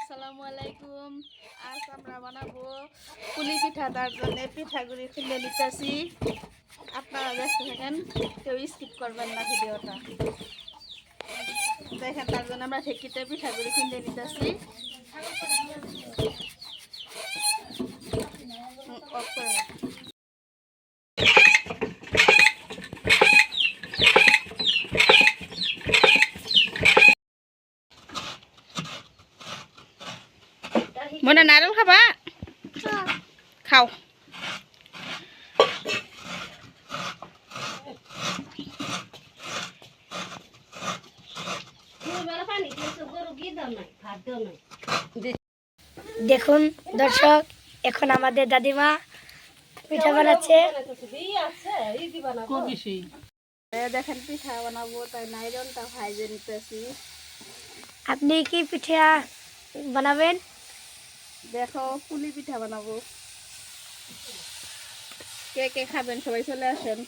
আসসালামু আলাইকুম। আজ আমরা বানাবো পুলি পিঠা। তার জন্য পিঠাগুলি খুলে নিতেছি। আপনারা দেখতে থাকেন, কেউ স্কিপ করবেন না ভিডিওটা। দেখেন, তার জন্য আমরা ঢেকিতে পিঠাগুলি খুলে নিতেছি। অফ করে মনে নারকেল খাবা? খাও। দেখুন দর্শক, এখন আমাদের দাদিমা পিঠা বানাচ্ছে। দেখেন পিঠা বানাবো, তাই নাইরনটা ভাইজে নিতেছি। আপনি কি পিঠা বানাবেন? দেখো, পুলি পিঠা বানাবো। কে কে খাবেন সবাই চলে আসেন।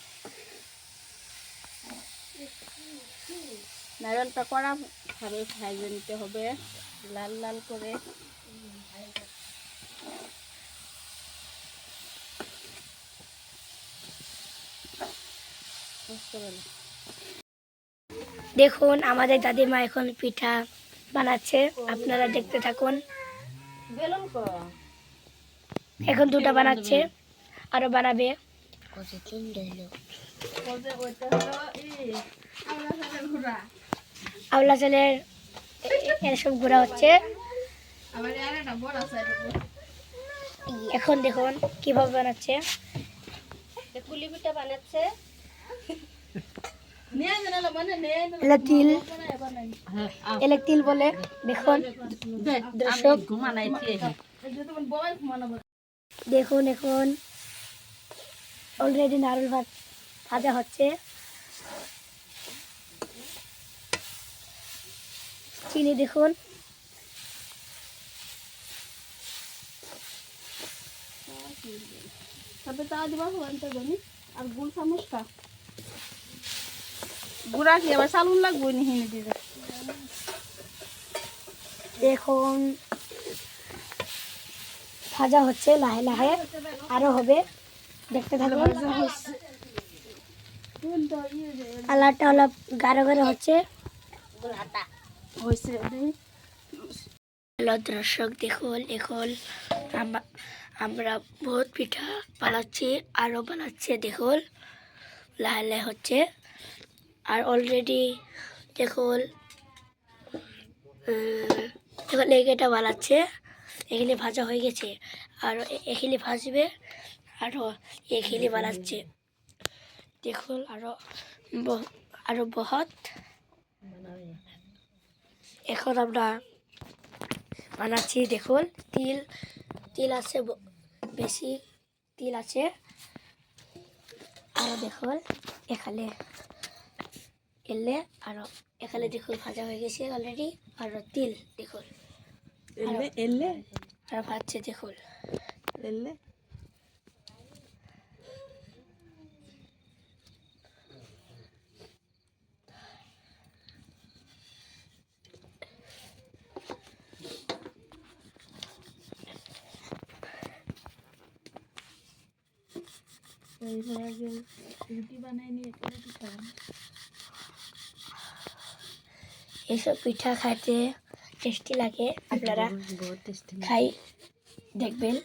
নাইরনটা কড়া ভাবে ভাইজে নিতে হবে, লাল লাল করে। দেখুন আমাদের দাদিমা এখন পিঠা বানাচ্ছে, আপনারা দেখতে থাকুন। এখন দুটো বানাচ্ছে, আরো বানাবে। আওলা চালের এসব গুঁড়া হচ্ছে। এখন দেখুন কিভাবে বানাচ্ছে। পুলি পিঠা বানাচ্ছে। তিল বলে। দেখুন দর্শক, দেখুন এখন অলরেডি নারকেল ভাজা হচ্ছে। চিনি দেখুন। আর গুড় চামচটা গুড়া কি আবার চালুন লাগবো নিহিনি দিতে। দেখুন ভাজা হচ্ছে, লাহে লাহে আরো হবে, দেখতে থাকুন। কালারটা অলপ গাঢ় গাঢ় হচ্ছে। হ্যালো দর্শক, দেখুন এখন আমরা বহুত পিঠা বানাচ্ছি, আরো বানাচ্ছে। দেখুন লাহে লাহে হচ্ছে। আর অলরেডি দেখুন এখন এখানটা বানাচ্ছে, এখানে ভাজা হয়ে গেছে, আর এখানে ভাজবে, আরো এখানে বানাচ্ছে। দেখুন আরো বহুত। এখন আমরা বানাচ্ছি। দেখুন তিল আছে, বেশি তিল আছে। আর দেখুন এখানে এলে, আরো এখানে দেখুন ভাজা হয়ে গেছে অলরেডি। আর তিল দেখুন আর ভাজছে। দেখুন এইসব পিঠা খাইতে টেস্টি লাগে, আপনারা খাই দেখবেন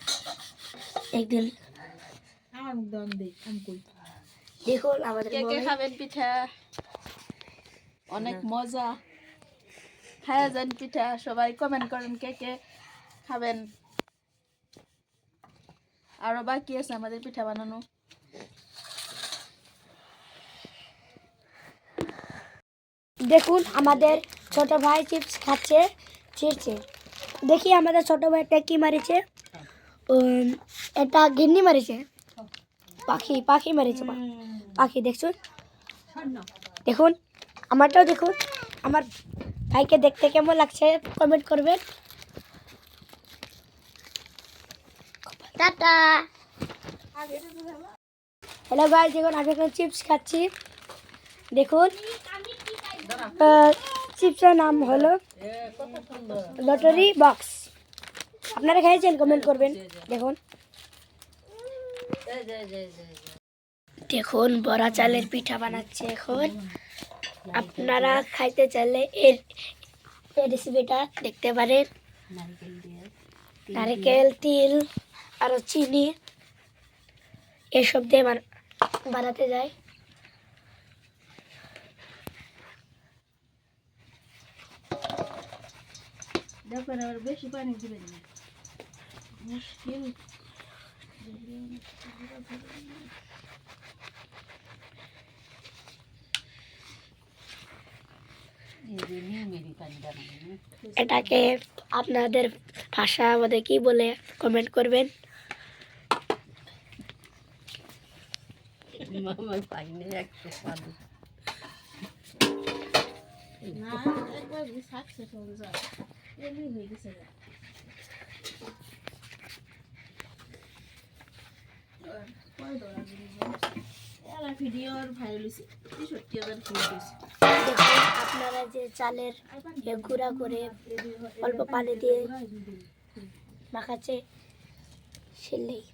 একদিন। দেখুন আমাদের খাবেন পিঠা, অনেক মজা। খায়া যান পিঠা, সবাই কমেন্ট করেন কে কে খাবেন। আরো বাকি আছে আমাদের পিঠা বানানো। দেখুন আমাদের ছোট ভাই চিপস খাচ্ছে, ছিঁড়ছে। দেখি আমাদের ছোট ভাইটা কি মারিছে। এটা গিন্নি মারিছে, পাখি মারিছে। পাখি দেখছুন। দেখুন আমারটাও দেখুন। আমার ভাইকে দেখতে কেমন লাগছে কমেন্ট করবেন। টাটা। হ্যালো গাইস, দেখুন আমি এখন চিপস খাচ্ছি। দেখুন চিপসের নাম হলো লটারি বক্স। আপনারা খেয়েছেন কমেন্ট করবেন। দেখুন দেখুন বড়া চালের পিঠা বানাচ্ছে এখন। আপনারা খাইতে চাইলে এর এই রেসিপিটা দেখতে পারেন। নারকেল, তিল আরো চিনি এসব দিয়ে বানাতে যায়। বেশি পানি দিবেন না, মুশকিল। এটাকে আপনাদের ভাষা মধ্যে কি বলে কমেন্ট করবেন। না একবার সাকসেস হয়ে যায়, এমনি হয়ে গেছে। ভিডিওর ভাইরাল হয়েছে 63,000 ভিউ হয়েছে। দেখুন আপনারা যে চালের গুঁড়া করে অল্প পানি দিয়ে মাখাচ্ছে সেলেই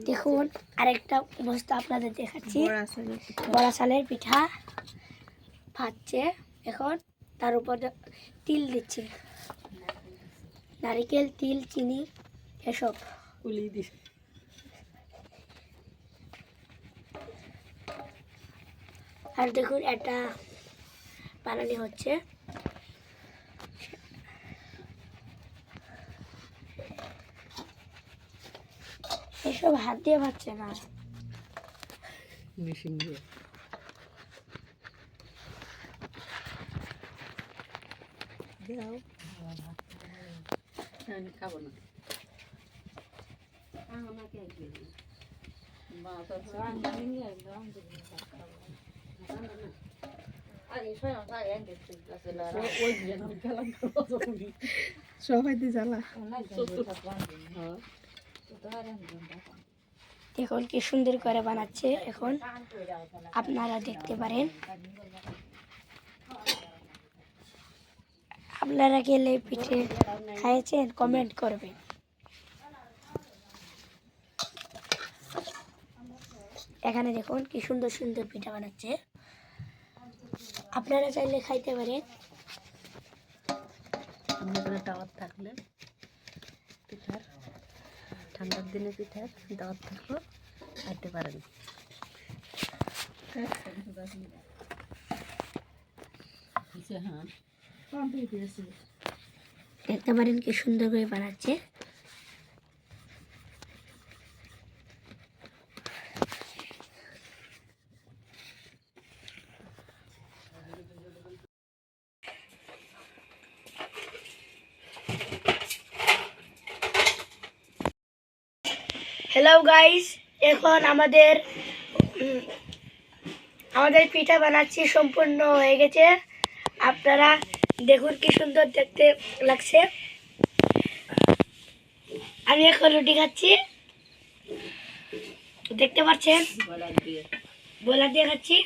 দেখুন। আরেকটা বস্তু আপনাদের দেখাচ্ছি, বড়া চালের পিঠা ভাজছে এখন। তার উপর তিল দিচ্ছে, নারকেল, তিল, চিনি এসব। আর দেখুন এটা বানানি হচ্ছে। এসব হাত দিয়ে ভাজছে না, মেশিন দিয়ে। খাবো না, সবাই জ্বালা। দেখুন কি সুন্দর করে বানাচ্ছে এখন, আপনারা দেখতে পারেন। আপনারা গেলে পিঠে খাইয়েছেন কমেন্ট করবেন। এখানে দেখুন কি সুন্দর সুন্দর পিঠা বানাচ্ছে, আপনারা চাইলে খাইতে পারেন। দাওয়াত থাকলে পিঠার, ঠান্ডার দিনে পিঠার দাওয়াত থাকলেও খাইতে পারেন। দেখতে পারেন কি সুন্দর করে বানাচ্ছে। হ্যালো গাইস, এখন আমাদের পিঠা বানাচ্ছি সম্পূর্ণ হয়ে গেছে। আপনারা দেখুন কি সুন্দর দেখতে লাগছে। আমি এখন রুটি খাচ্ছি, দেখতে পাচ্ছেন, বলার দিয়ে খাচ্ছি।